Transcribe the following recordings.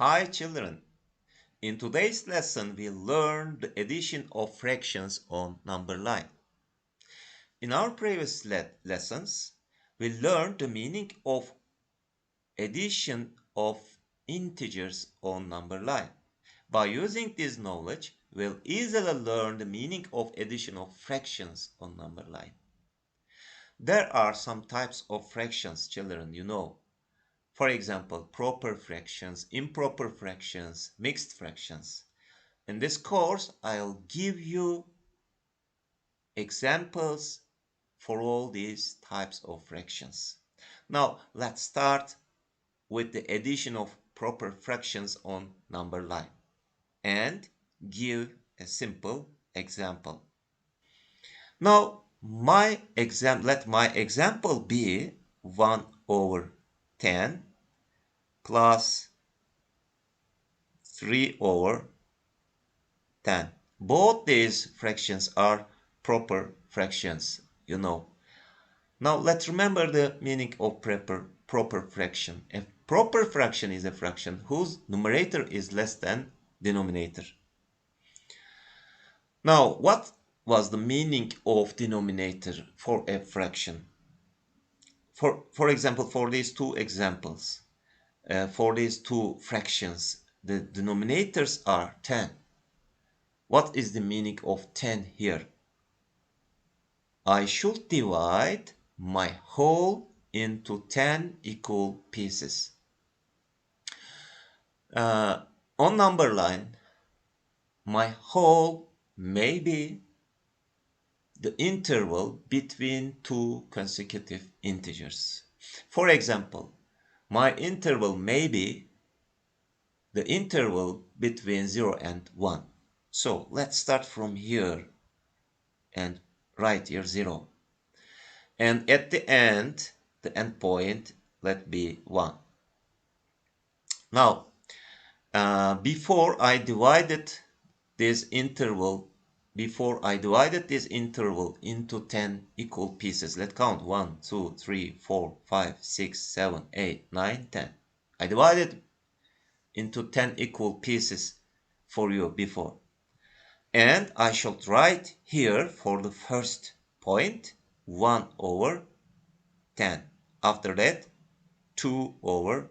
Hi children, in today's lesson we'll learn the addition of fractions on number line. In our previous lessons, we learned the meaning of addition of integers on number line. By using this knowledge, we'll easily learn the meaning of addition of fractions on number line. There are some types of fractions, children, you know. For example, proper fractions, improper fractions, mixed fractions. In this course, I'll give you examples for all these types of fractions. Now, let's start with the addition of proper fractions on number line and give a simple example. Now, let my example be 1 over 10 plus 3 over 10. Both these fractions are proper fractions, you know. Now let's remember the meaning of proper fraction. A proper fraction is a fraction whose numerator is less than denominator. Now, what was the meaning of denominator for a fraction? For example, for these two examples, for these two fractions, the denominators are 10. What is the meaning of 10 here? I should divide my whole into 10 equal pieces. On number line, my whole may be the interval between two consecutive integers. For example, my interval may be the interval between 0 and 1. So let's start from here and write here 0. And at the end point, let be 1. Now, before I divided this interval into 10 equal pieces, let's count 1, 2, 3, 4, 5, 6, 7, 8, 9, 10. I divided into 10 equal pieces for you before. And I should write here for the first point 1 over 10. After that, 2 over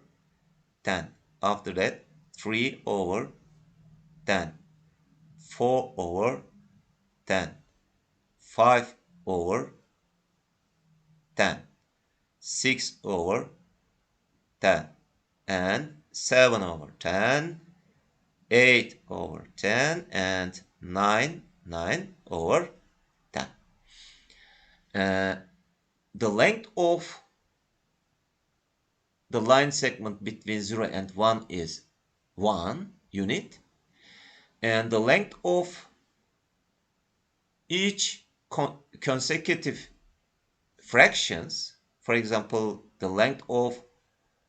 10. After that, 3 over 10. 4 over 10. 5 over 10. 6 over 10. And 7 over 10. 8 over 10. And 9 over 10. The length of the line segment between 0 and 1 is 1 unit. And the length of each consecutive fractions, for example, the length of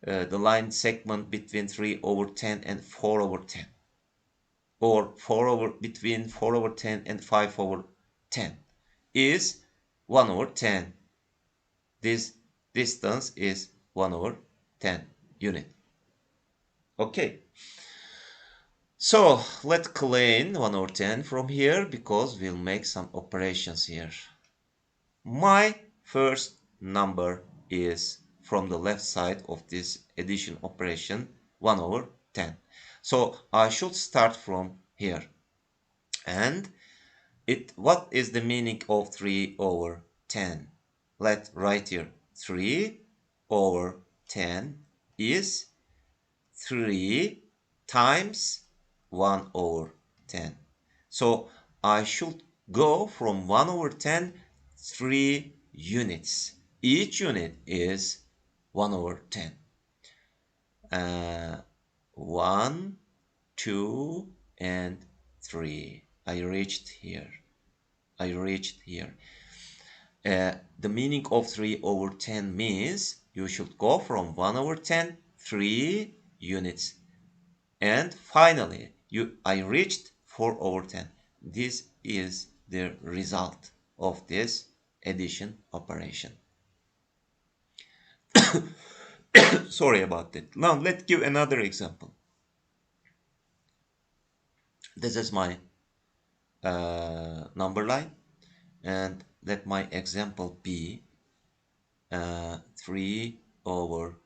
the line segment between 3 over 10 and 4 over 10, or between 4 over 10 and 5 over 10, is 1 over 10. This distance is 1 over 10 unit. Okay. So let's clean 1 over 10 from here because we'll make some operations here. My first number is from the left side of this addition operation 1 over 10. So I should start from here. And what is the meaning of 3 over 10? Let's write here 3 over 10 is 3 times 1 over 10. So I should go from 1 over 10 3 units. Each unit is 1 over 10. 1, 2, and 3. I reached here. The meaning of 3 over 10 means you should go from 1 over 10 3 units. And finally, I reached 4 over 10. This is the result of this addition operation. Sorry about that. Now let's give another example. This is my number line, and let my example be 3 over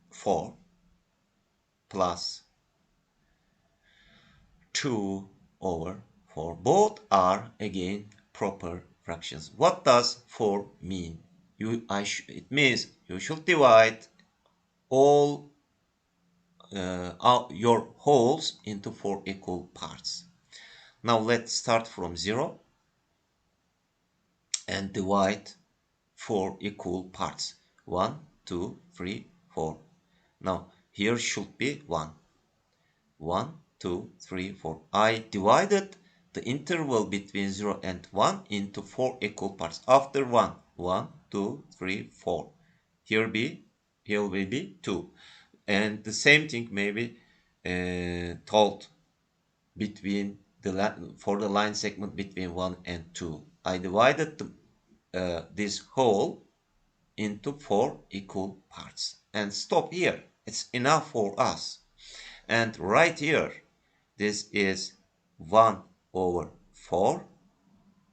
4 plus 2 over 4. Both are again proper fractions. What does 4 mean? It means you should divide all your wholes into 4 equal parts. Now let's start from 0 and divide 4 equal parts. 1, 2, 3, 4. Now here should be 1. 1, 2, 3, 4. I divided the interval between 0 and 1 into 4 equal parts. After 1, 1, 2, 3, 4. Here will be 2. And the same thing may be told between for the line segment between 1 and 2. I divided this whole into 4 equal parts. And stop here. It's enough for us. And right here, this is 1 over 4,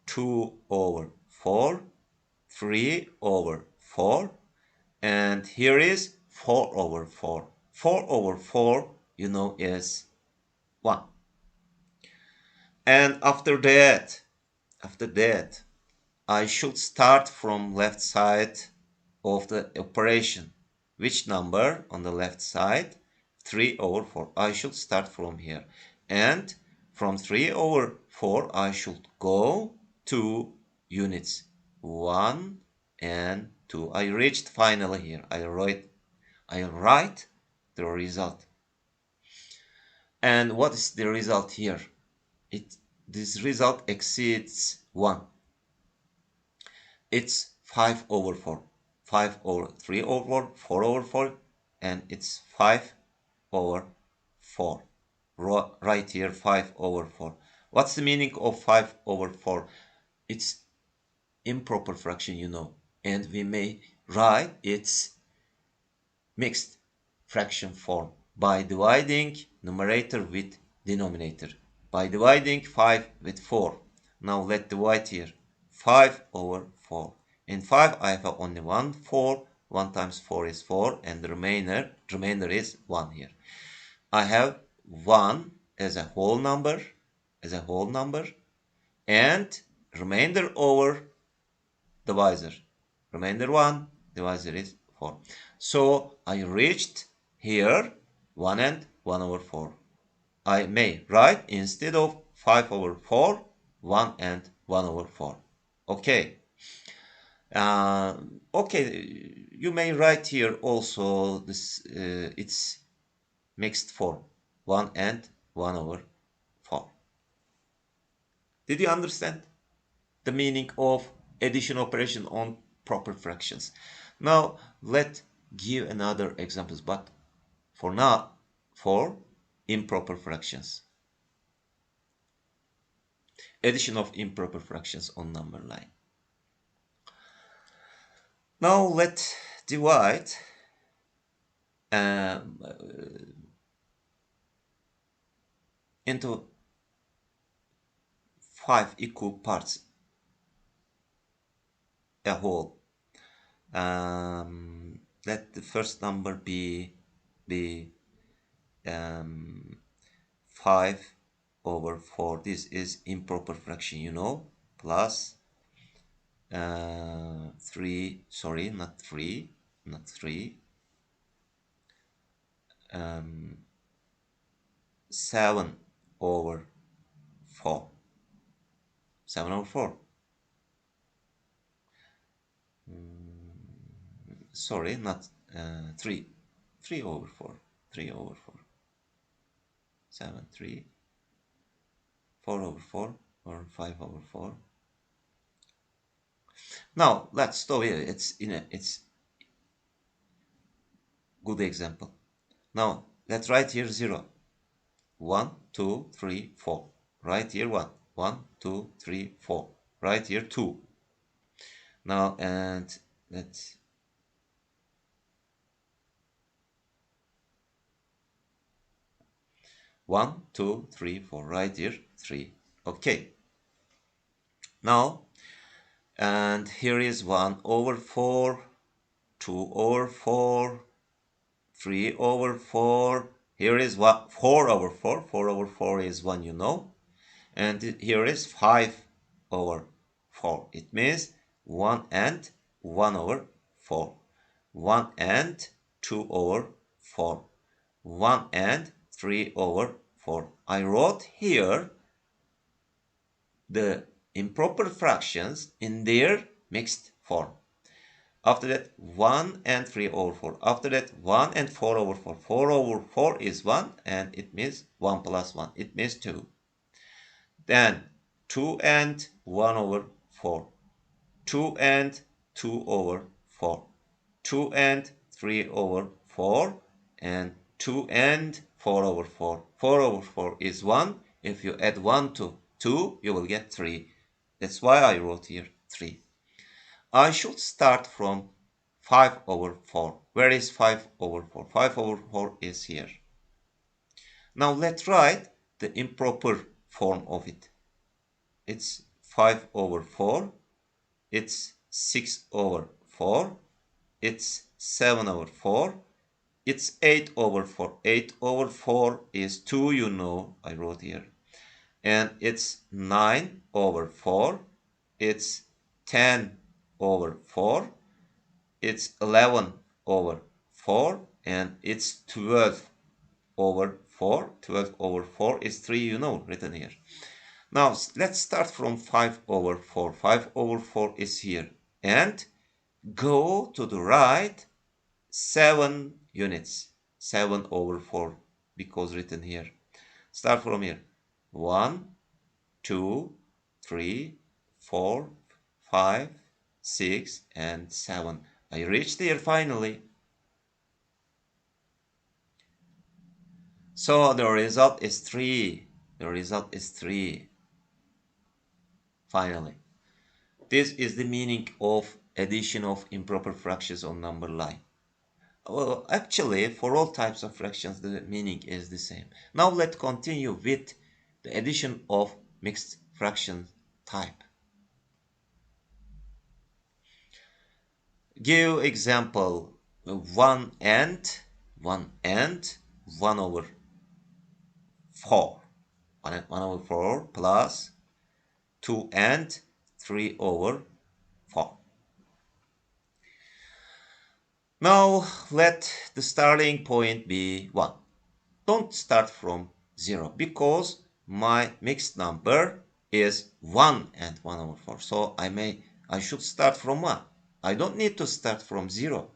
2 over 4, 3 over 4, and here is 4 over 4. 4 over 4, is 1. And after that, I should start from left side of the operation. Which number on the left side? 3 over 4. I should start from here. And from 3 over 4, I should go 2 units. 1 and 2. I reached finally here. I write the result. And what is the result here? This result exceeds 1. It's 5 over 4. 5 over 3 over 4 over 4, and it's 5 over 4. Right here, 5 over 4. What's the meaning of 5 over 4? It's improper fraction, and we may write its mixed fraction form by dividing numerator with denominator. By dividing 5 with 4. Now let's divide here. 5 over 4. In 5 I have only 1 4. 1 times 4 is 4, and the remainder is 1 here. I have 1 as a whole number, and remainder over divisor. Remainder 1, divisor is 4. So I reached here 1 and 1 over 4. I may write instead of 5 over 4, 1 and 1 over 4. Okay. Okay, you may write here also this it's mixed form, 1 and 1 over 4. Did you understand the meaning of addition operation on proper fractions? Now let's give another examples, but for now, for improper fractions. Addition of improper fractions on number line. Now let's divide into 5 equal parts a whole. Let the first number be 5 over 4. This is improper fraction, plus 3, sorry, not 3, 7 over 4. 7 over 4. Sorry, not 3. 3 over 4. 3 over 4. 7, 3. 4 over 4 or 5 over 4. Now let's stop here. It's good example. Now let's write here 0. 1, 2, 3, 4. Right here 1. 1, 2, 3, 4. Right here 2. Now and let's 1, 2, 3, 4. Right here, 3. Okay. Now, and here is 1 over 4, 2 over 4, 3 over 4. Here is what 4 over 4. 4 over 4 is 1, you know. And here is 5 over 4. It means 1 and 1 over 4. 1 and 2 over 4. 1 and 3 over 4. I wrote here the improper fractions in their mixed form. After that, 1 and 3 over 4. After that, 1 and 4 over 4. 4 over 4 is 1, and it means 1 plus 1. It means 2. Then 2 and 1 over 4. 2 and 2 over 4. 2 and 3 over 4. And 2 and 4 over 4. 4 over 4 is 1. If you add 1 to 2, you will get 3. That's why I wrote here 3. I should start from 5 over 4. Where is 5 over 4? 5 over 4 is here. Now let's write the improper form of it. It's 5 over 4. It's 6 over 4. It's 7 over 4. It's 8 over 4. 8 over 4 is 2, you know, I wrote here. And it's 9 over 4. It's 10 over 4. It's 11 over 4. And it's 12 over 4. 12 over 4 is 3, you know, written here. Now, let's start from 5 over 4. 5 over 4 is here. And go to the right 7 units. 7 over 4, because written here. Start from here. 1, 2, 3, 4, 5, 6, and 7. I reached here finally. So the result is 3. The result is 3. Finally. This is the meaning of addition of improper fractions on number line. Well, actually, for all types of fractions, the meaning is the same. Now let's continue with the addition of mixed fraction type. Give example 1 and 1 over 4. 1 over 4 plus 2 and 3 over 4. Now let the starting point be 1. Don't start from 0 because my mixed number is 1 and 1 over 4. So I should start from 1. I don't need to start from 0.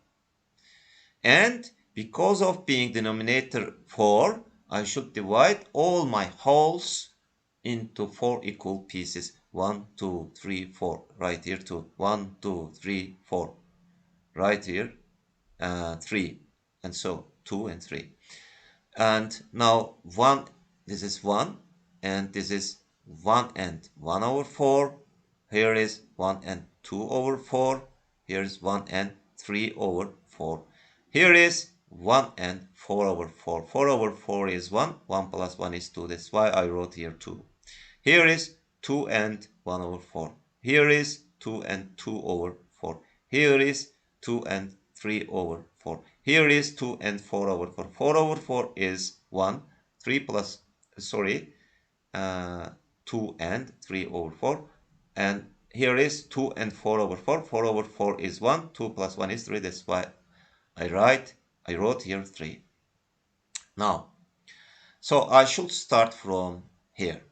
And because of being denominator 4, I should divide all my wholes into 4 equal pieces. 1, 2, 3, 4. Right here 2. 1, 2, 3, 4. Right here 3. And so 2 and 3. And now 1, this is 1, and this is 1 and 1 over 4. Here is 1 and 2 over 4. Here is 1 and 3 over 4. Here is 1 and 4 over 4. 4 over 4 is 1. 1 plus 1 is 2. That's why I wrote here 2. Here is 2 and 1 over 4. Here is 2 and 2 over 4. Here is 2 and 3 over 4. Here is 2 and 4 over 4. 4 over 4 is 1. 2 and 3 over 4. And here is 2 and 4 over 4. 4 over 4 is 1. 2 plus 1 is 3. That's why I wrote here 3. Now, so I should start from here.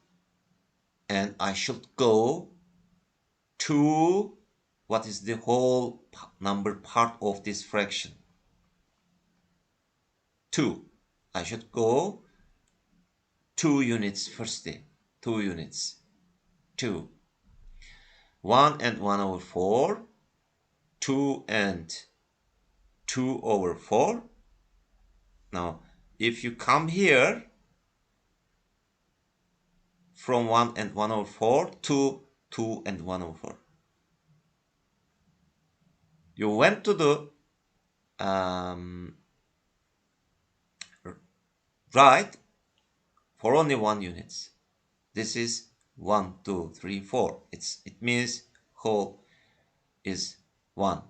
And I should go to what is the whole number part of this fraction. 2. I should go 2 units first. 2 units. 2. 1 and 1 over 4. 2 and 2 over 4. Now, if you come here from 1 and 1 over 4 to 2 and 1 over 4. You went to the right for only 1 units. This is 1, 2, 3, 4. It means whole is 1.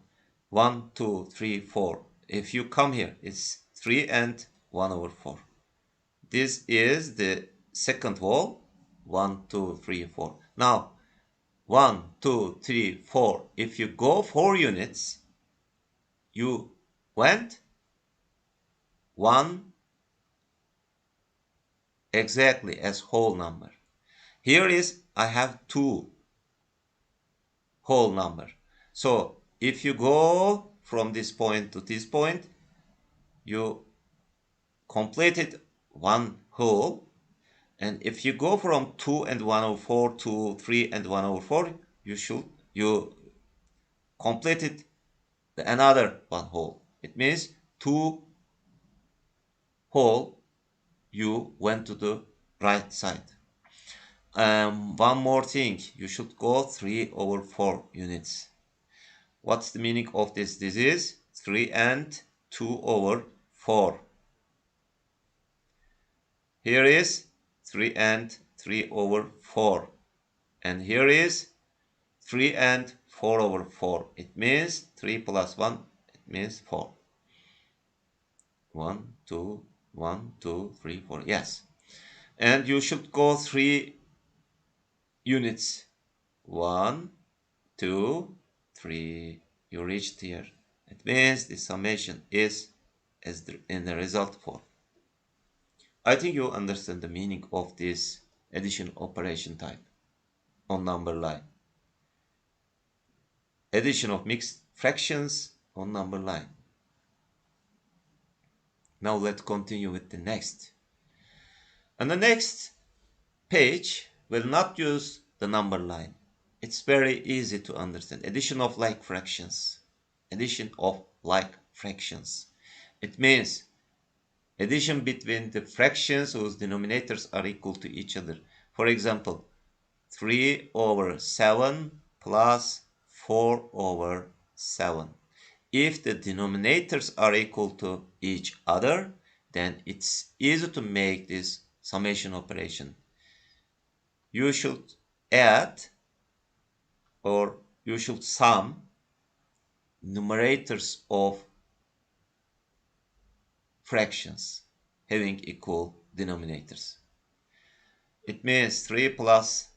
1, 2, 3, 4. If you come here, it's 3 and 1 over 4. This is the second whole. 1, 2, 3, 4. Now, 1, 2, 3, 4. If you go 4 units, you went 1 exactly as whole number. Here is, I have 2 whole number. So if you go from this point to this point, you completed 1 whole. And if you go from 2 and 1 over 4 to 3 and 1 over 4, you completed another 1 whole. It means 2 whole, you went to the right side. One more thing, you should go 3 over 4 units. What's the meaning of this? This is 3 and 2 over 4. Here is 3 and 3 over 4. And here is 3 and 4 over 4. It means 3 plus 1, it means 4. 1, 2, 1, 2, 3, 4. Yes. And you should go 3 units. 1, 2, 3. You reached here. It means the summation is in the result 4. I think you understand the meaning of this addition operation type on number line. Addition of mixed fractions on number line. Now let's continue with the next. And the next page will not use the number line. It's very easy to understand. Addition of like fractions. Addition of like fractions. It means addition between the fractions whose denominators are equal to each other. For example, 3 over 7 plus 4 over 7. If the denominators are equal to each other, then it's easy to make this summation operation. You should add or you should sum numerators of fractions having equal denominators. It means 3 plus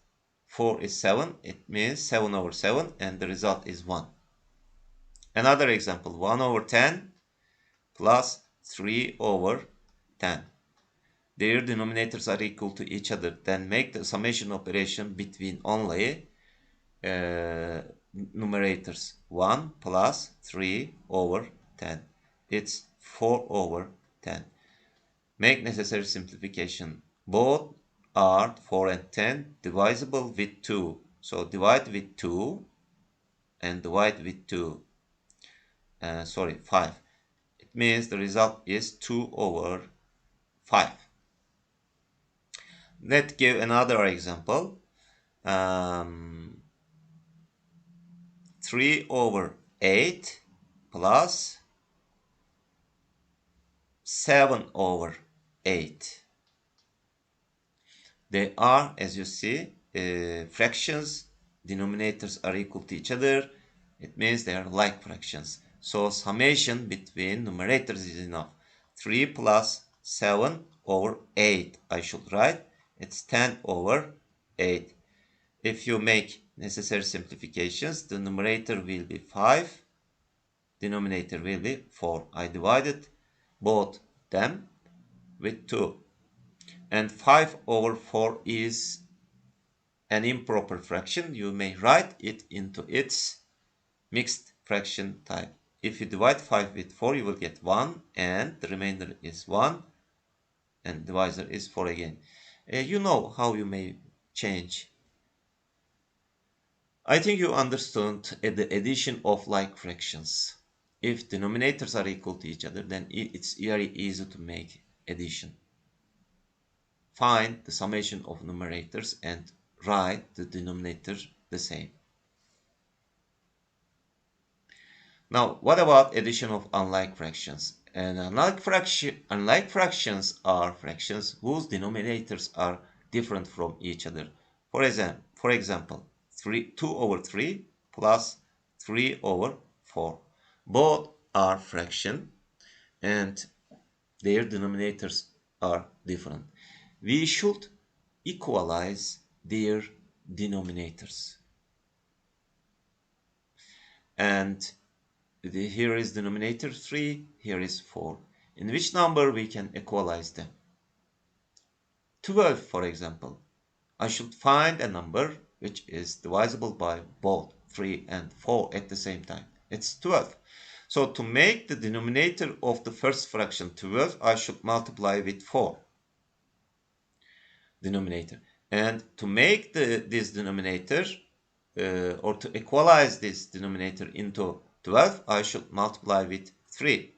4 is 7. It means 7 over 7 and the result is 1. Another example, 1 over 10 plus 3 over 10. Their denominators are equal to each other. Then make the summation operation between only numerators. 1 plus 3 over 10. It's 4 over 10. Make necessary simplification. Both are 4 and 10 divisible with 2. So divide with 2 and divide with 2. 5. It means the result is 2 over 5. Let's give another example. 3 over 8 plus 7 over 8. They are, as you see, fractions. Denominators are equal to each other. It means they are like fractions. So summation between numerators is enough. 3 plus 7 over 8, I should write. It's 10 over 8. If you make necessary simplifications, the numerator will be 5. Denominator will be 4. I divided both them with 2. And 5 over 4 is an improper fraction. You may write it into its mixed fraction type. If you divide 5 with 4, you will get 1, and the remainder is 1, and divisor is 4 again. You know how you may change. I think you understood the addition of like fractions. If denominators are equal to each other, then it's very easy to make addition. Find the summation of numerators and write the denominator the same. Now, what about addition of unlike fractions? And unlike fractions are fractions whose denominators are different from each other. For example, 2 over 3 plus 3 over 4. Both are fraction and their denominators are different. We should equalize their denominators. And here is denominator 3, here is 4. In which number we can equalize them? 12, for example. I should find a number which is divisible by both 3 and 4 at the same time. It's 12. So to make the denominator of the first fraction 12, I should multiply with 4 denominator. And to make this denominator or to equalize this denominator into 12, I should multiply with 3.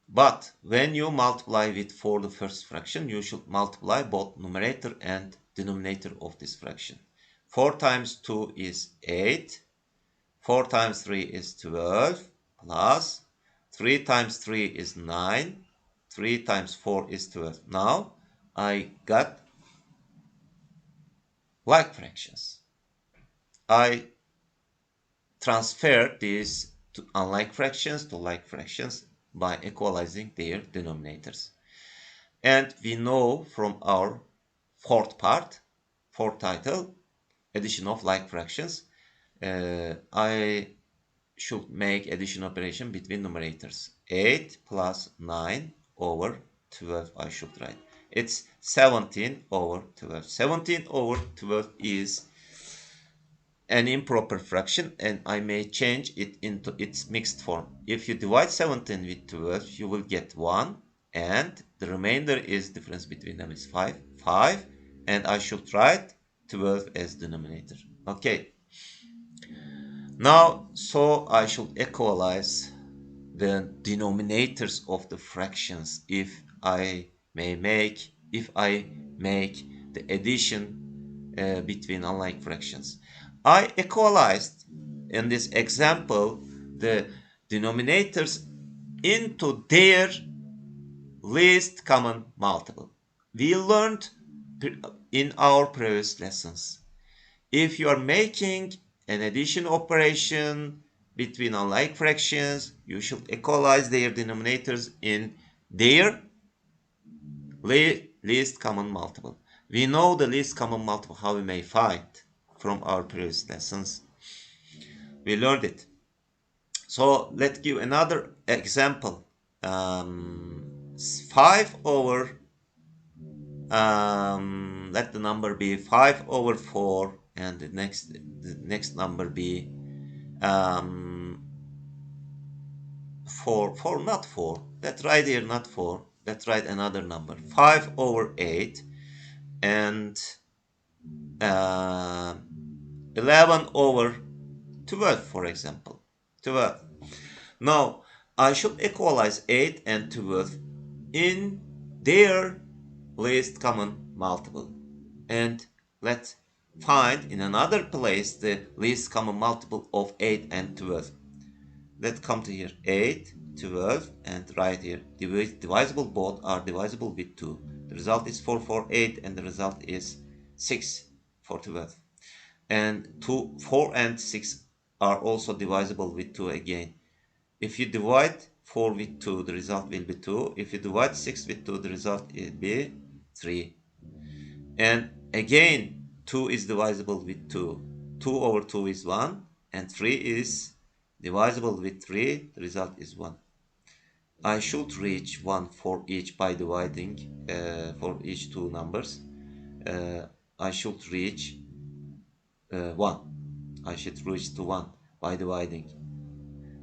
But when you multiply with 4 the first fraction, you should multiply both numerator and denominator of this fraction. 4 times 2 is 8. 4 times 3 is 12 plus 3 times 3 is 9. 3 times 4 is 12. Now I got like fractions. I transfer these to unlike fractions to like fractions by equalizing their denominators. And we know from our fourth title, addition of like fractions, I should make addition operation between numerators. 8 plus 9 over 12 I should write. It's 17 over 12. 17 over 12 is an improper fraction, and I may change it into its mixed form. If you divide 17 with 12, you will get 1, and the remainder is difference between them is 5. 5, and I should write 12 as denominator. Okay. Now, so I should equalize the denominators of the fractions if I make the addition between unlike fractions. I equalized in this example the denominators into their least common multiple. We learned in our previous lessons, if you are making an addition operation between unlike fractions, you should equalize their denominators in their least common multiple. We know the least common multiple, how we may find from our previous lessons. We learned it. So let's give another example. 5 over, let the number be 5 over 4, and the next number be 4, not 4. Let's write here not 4. Let's write another number. 5 over 8 and 11 over 12, for example. 12. Now, I should equalize 8 and 12 in their least common multiple. And let's find in another place the least common multiple of 8 and 12. Let's come to here. 8, 12, and right here. Divisible, both are divisible with 2. The result is 4 for 8, and the result is 6 for 12. And 4 and 6 are also divisible with 2 again. If you divide 4 with 2, the result will be 2. If you divide 6 with 2, the result will be 3. And again, 2 is divisible with 2. 2 over 2 is 1, and 3 is divisible with 3. The result is 1. I should reach 1 for each by dividing for each two numbers. I should reach 1. I should reach to 1 by dividing.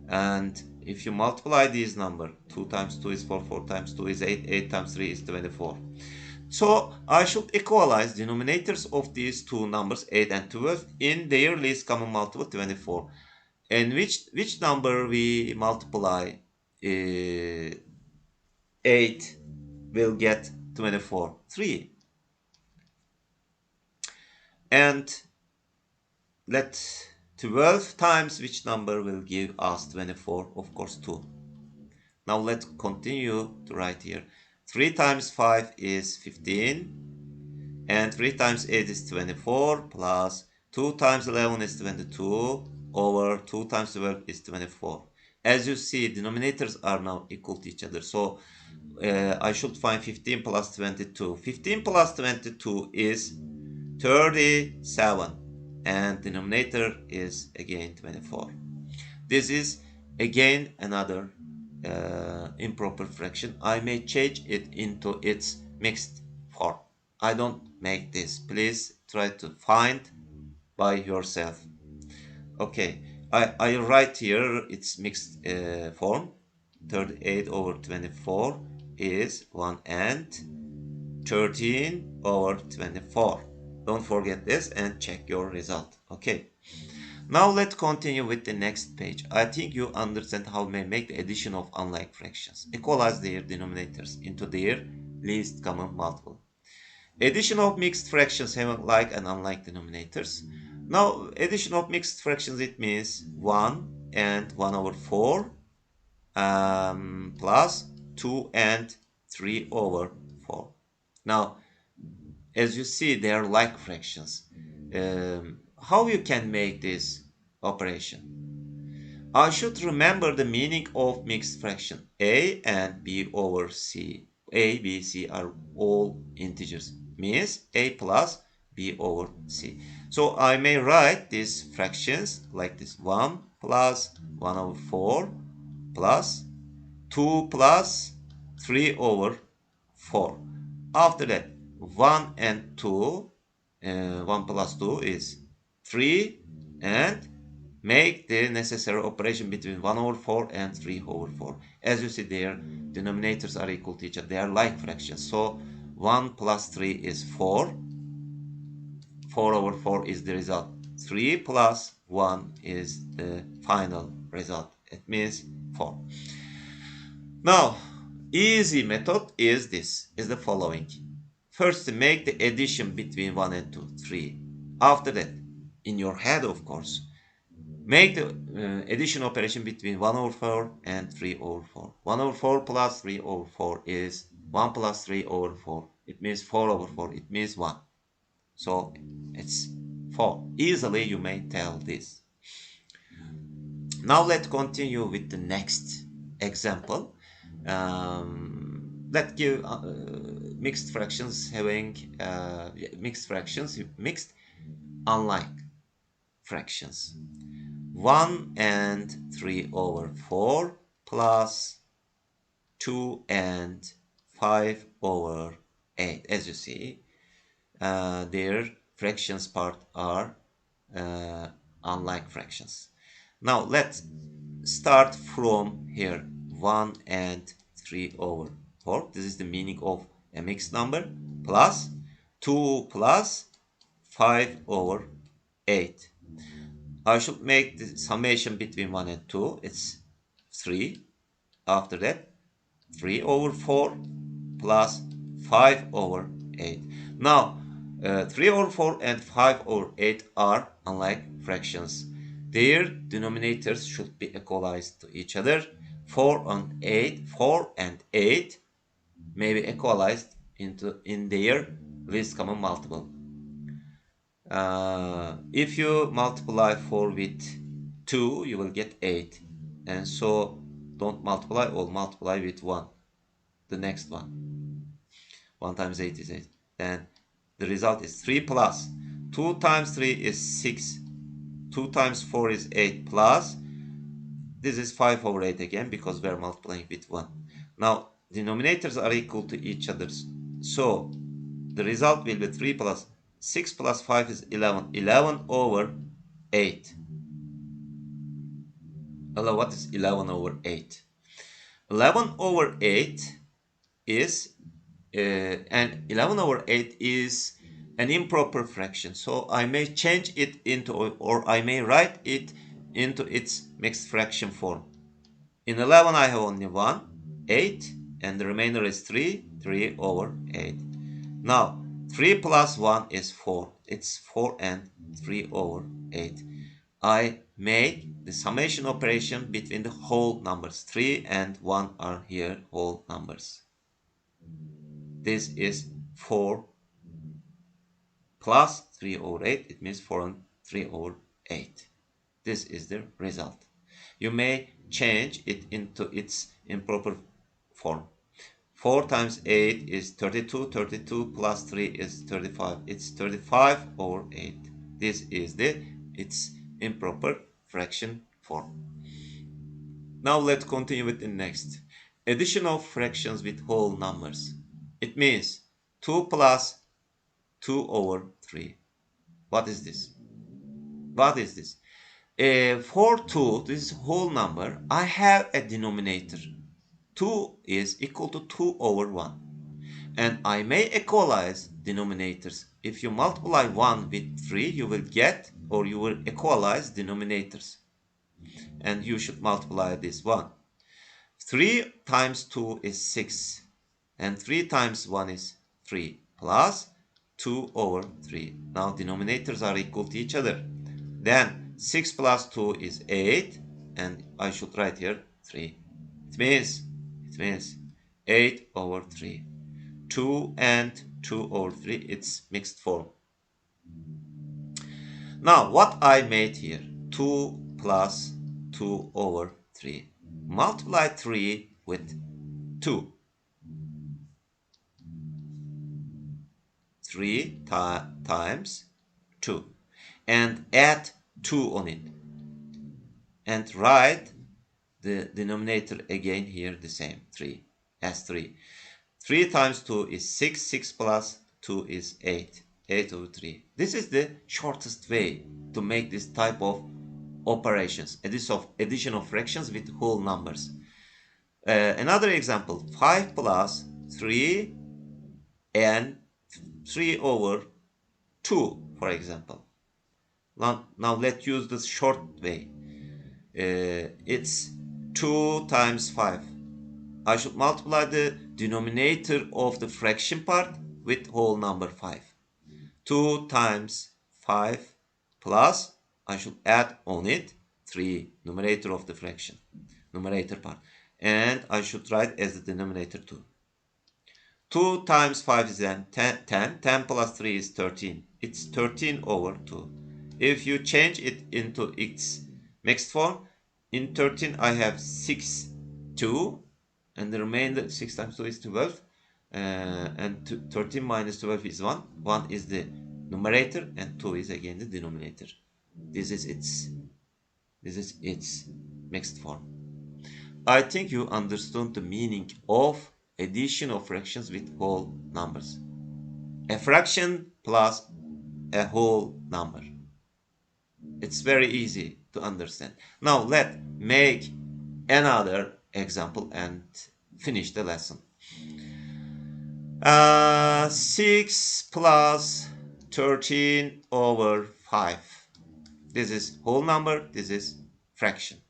And if you multiply these numbers, 2 times 2 is 4, 4 times 2 is 8, 8 times 3 is 24. So I should equalize denominators of these two numbers, 8 and 12, in their least common multiple, 24. And which number we multiply 8 will get 24? 3. And let 12 times which number will give us 24? Of course, 2. Now let's continue to write here. 3 times 5 is 15, and 3 times 8 is 24, plus 2 times 11 is 22, over 2 times 12 is 24. As you see, denominators are now equal to each other. So I should find 15 plus 22. 15 plus 22 is 37, and denominator is again 24. This is again another improper fraction. I may change it into its mixed form. I don't make this. Please try to find by yourself. Okay, I write here its mixed form. 38 over 24 is 1 and 13 over 24. Don't forget this and check your result. Okay. Now let's continue with the next page. I think you understand how we make the addition of unlike fractions. Equalize their denominators into their least common multiple. Addition of mixed fractions having like and unlike denominators. Now addition of mixed fractions, it means 1 and 1 over 4 plus 2 and 3 over 4. Now as you see, they are like fractions. How you can make this operation? I should remember the meaning of mixed fraction. A and B over C. A, B, C are all integers. Means A plus B over C. So I may write these fractions like this. 1 plus 1 over 4 plus 2 plus 3 over 4. After that, 1 and 2, 1 plus 2 is 3, and make the necessary operation between 1 over 4 and 3 over 4. As you see, their denominators are equal to each other. They are like fractions. So 1 plus 3 is 4. 4 over 4 is the result. 3 plus 1 is the final result. It means 4. Now, easy method is the following. First, make the addition between 1 and 2, 3. After that, in your head, of course, make the addition operation between 1 over 4 and 3 over 4. 1 over 4 plus 3 over 4 is 1 plus 3 over 4. It means 4 over 4. It means 1. So, it's 4. Easily, you may tell this. Now, let's continue with the next example. Let's give mixed fractions having mixed unlike fractions. 1 and 3 over 4 plus 2 and 5 over 8. As you see, their fractions part are unlike fractions. Now let's start from here. 1 and 3 over 4. This is the meaning of a mixed number. Plus 2 plus 5 over 8. I should make the summation between 1 and 2. It's 3. After that, 3 over 4 plus 5 over 8. Now, 3 over 4 and 5 over 8 are unlike fractions. Their denominators should be equalized to each other. 4 and 8 may be equalized in their least common multiple. If you multiply 4 with 2, you will get 8. And so don't multiply, or multiply with 1. The next one. 1 times 8 is 8. Then the result is 3 plus 2 times 3 is 6. 2 times 4 is 8 plus. This is 5 over 8 again, because we are multiplying with 1. Now, denominators are equal to each other. So, the result will be 3 plus 6 plus 5 is 11. 11 over 8. Hello, what is 11 over 8? 11 over 8 is, and 11 over 8 is an improper fraction. So, I may change it into, or I may write it into its mixed fraction form. In 11 I have only 1, 8, and the remainder is 3 over 8. Now 3 plus 1 is 4. It's 4 and 3 over 8. I make the summation operation between the whole numbers. 3 and 1 are here whole numbers. This is 4 plus 3 over 8. It means 4 and 3 over 8. This is the result. You may change it into its improper form. 4 times 8 is 32. 32 plus 3 is 35. It's 35 over 8. This is its improper fraction form. Now let's continue with the next. Addition of fractions with whole numbers. It means 2 plus 2 over 3. What is this? What is this? For 2, this is whole number, I have a denominator. 2 is equal to 2 over 1. And I may equalize denominators. If you multiply 1 with 3, you will get, or you will equalize denominators. And you should multiply this 1. 3 times 2 is 6. And 3 times 1 is 3. Plus 2 over 3. Now denominators are equal to each other. Then 6 plus 2 is 8. And I should write here 3. It means 8 over 3. 2 and 2 over 3, it's mixed form. Now, what I made here, 2 plus 2 over 3. Multiply 3 with 2. 3 times 2. And add 2 on it. And write the denominator again here the same, 3, as 3. 3 times 2 is 6. 6 plus 2 is 8. 8 over 3. This is the shortest way to make this type of operations. Addition of fractions with whole numbers. Another example. 5 plus 3 and 3 over 2, for example. Now let's use this short way. It's 2 times 5. I should multiply the denominator of the fraction part with whole number 5. 2 times 5 plus, I should add on it 3, numerator of the fraction, numerator part. And I should write as the denominator 2. 2 times 5 is then 10. 10 plus 3 is 13. It's 13 over 2. If you change it into its mixed form, in 13 I have 6, 2. And the remainder, 6 times 2 is 12. And 13 minus 12 is 1. 1 is the numerator and 2 is again the denominator. This is its mixed form. I think you understood the meaning of addition of fractions with whole numbers. A fraction plus a whole number. It's very easy to understand. Now let's make another example and finish the lesson. 6 plus 13 over 5. This is whole number, this is fraction.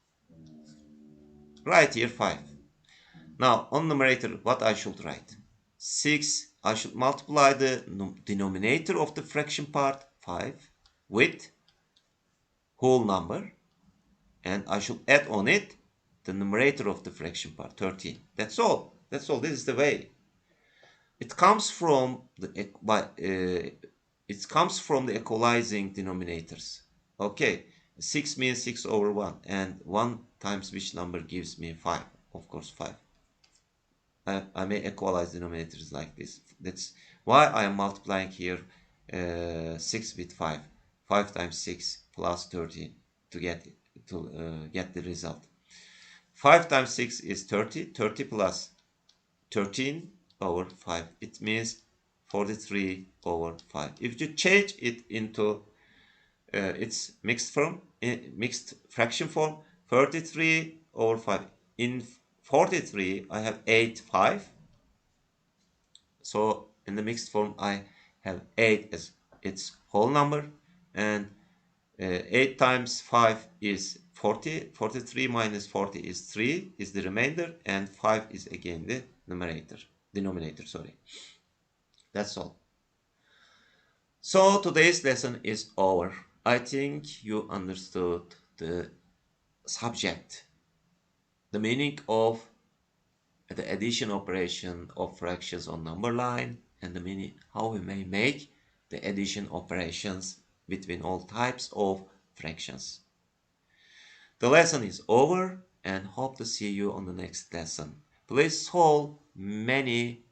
Write here 5. Now on numerator, what I should write? 6, I should multiply the denominator of the fraction part, 5, with whole number. And I should add on it the numerator of the fraction part, 13. That's all. This is the way. It comes from the equalizing denominators. Okay, 6 means 6 over 1, and 1 times which number gives me 5? Of course, 5. I may equalize denominators like this. That's why I am multiplying here 6 with 5. 5 times 6 plus 13 to get the result. 5 times 6 is 30. 30 plus 13 over 5. It means 43 over 5. If you change it into its mixed fraction form, 33 over 5. In 43, I have 8, 5. So in the mixed form, I have 8 as its whole number, and 8 times 5 is 40. 43 minus 40 is 3, is the remainder, and 5 is again the denominator, sorry. That's all. So today's lesson is over. I think you understood the subject, the meaning of the addition operation of fractions on number line, and the meaning how we may make the addition operations between all types of fractions. The lesson is over and hope to see you on the next lesson. Please solve many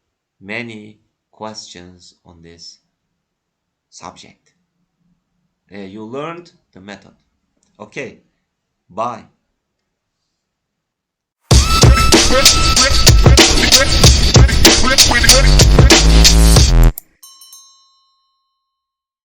questions on this subject. You learned the method. Okay, bye.